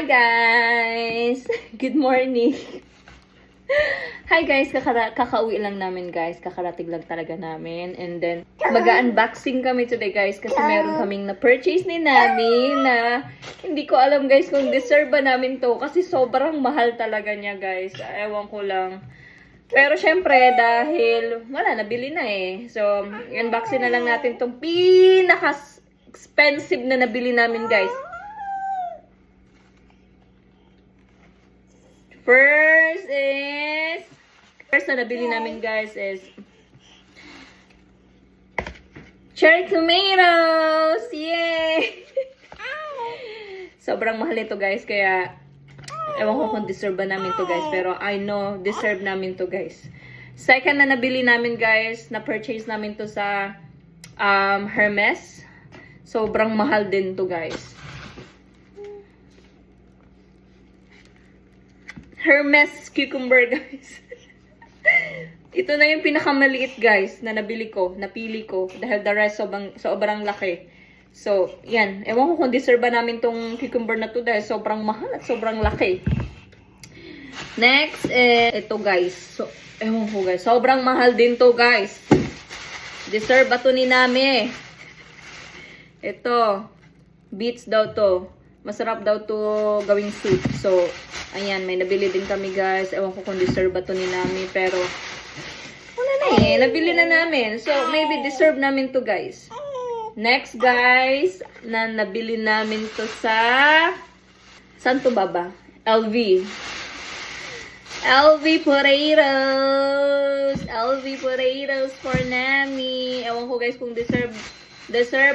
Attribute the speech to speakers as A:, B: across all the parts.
A: Hi guys! Good morning! Hi guys! Kakauwi lang namin guys. Kakarating lang talaga namin. And then, mag-unboxing kami today guys. Kasi meron kaming na-purchase ni Nami na hindi ko alam guys kung deserve ba namin to. Kasi sobrang mahal talaga niya guys. Ewan ko lang. Pero syempre, dahil wala, nabili na eh. So, unboxing na lang natin tong pinaka-expensive na nabili namin guys. First na nabili namin guys is cherry tomatoes! Yay! Sobrang mahal ito guys, kaya ewan ko kung deserve ba namin to guys, pero I know deserve namin to guys. Second na nabili namin guys, na-purchase namin to sa Hermes. Sobrang mahal din to guys. Hermes cucumber guys. Ito na yung pinakamaliit guys na napili ko dahil the rest sobrang laki. So, yan. Ewan ko kung deserve ba namin tong cucumber na to dahil sobrang mahal at sobrang laki. Next, ito guys. So, ewan ko guys. Sobrang mahal din to guys. Deserve ba to ni Nami? Ito. Beets daw to. Masarap daw to gawing soup. So, ayan. May nabili din kami guys. Ewan ko kung deserve ba to ni Nami. Pero, wala na eh. Nabili na namin. So, maybe deserve namin to guys. Next guys, na nabili namin to sa saan to baba? LV. LV potatoes. LV potatoes for Nami. Ewan ko guys kung deserve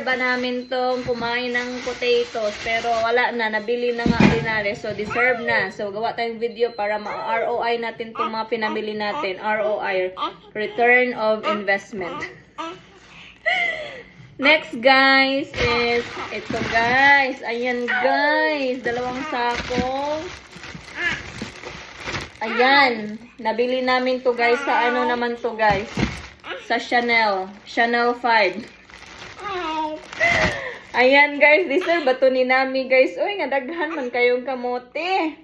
A: ba namin tong kumain ng potatoes. Pero wala na, nabili na nga ordinary. So deserve na. So gawa tayong video para ma-ROI natin tong mga pinamili natin. ROI, Return of Investment. Next guys is ito guys. Ayan guys, dalawang sako. Ayan, nabili namin to guys sa ano naman to guys? Sa Chanel 5. Ayan guys, deserve ba to ni Nami guys? Uy, nga daghan man kayong kamote.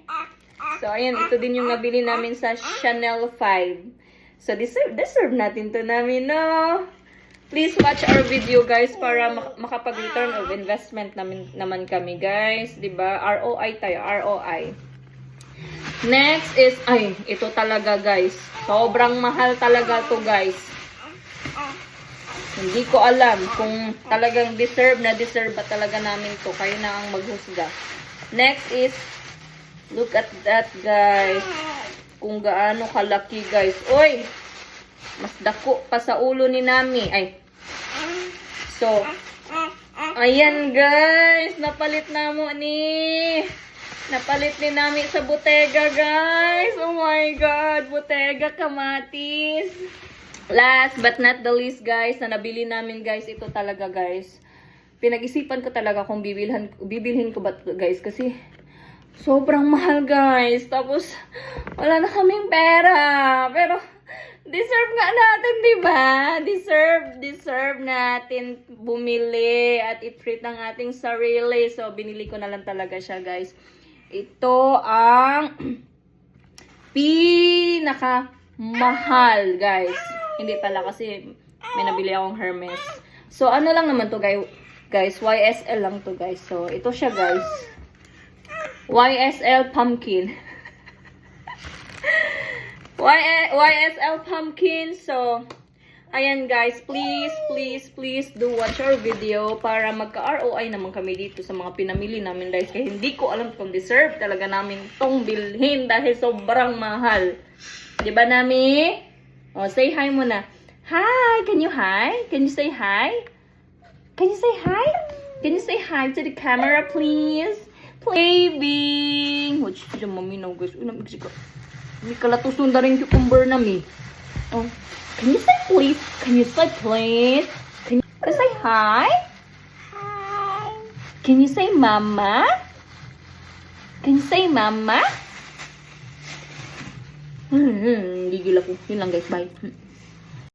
A: So ayan, ito din yung nabili namin sa Chanel 5. So deserve natin to Nami, no? Please watch our video guys para makapag-return of investment naman kami guys. Diba? ROI tayo. ROI. Next is, ay, ito talaga guys. Sobrang mahal talaga to guys. Hindi ko alam kung talagang deserve ba talaga namin to. Kayo na ang maghusga. Next is, look at that guys. Kung gaano kalaki guys. Oy! Mas dako pa sa ulo ni Nami. Ay. So, ayan guys. Napalit na mo ni. Napalit ni Nami sa Bottega guys. Oh my God. Bottega kamatis. Last but not the least guys. Na nabili namin guys. Ito talaga guys. Pinag-isipan ko talaga kung bibilhin ko ba guys. Kasi sobrang mahal guys. Tapos, wala na kaming pera. Pero, deserve nga natin, diba? Deserve natin bumili at i-treat ng ating sarili. So, binili ko na lang talaga siya, guys. Ito ang pinakamahal, guys. Hindi pala kasi may nabili akong Hermes. So, ano lang naman to, guys? YSL lang to, guys. So, ito siya, guys. YSL pumpkin. YSL pumpkin. So, ayan guys, please do watch our video para magka-ROI naman kami dito sa mga pinamili namin guys. Kaya hindi ko alam kung deserve talaga namin tong bilhin dahil sobrang mahal. Diba Nami? Oh, say hi muna. Hi! Can you hi? Can you say hi? Can you say hi? Can you say hi to the camera please? Baby! Watch dyan mami na guys. Unang ko. May kalatusun na rin cucumber Nami. Oh, can you say please? Can you say please? Can you say hi? Hi. Can you say mama? Can you say mama? Gigil ako. Yun lang guys. Bye.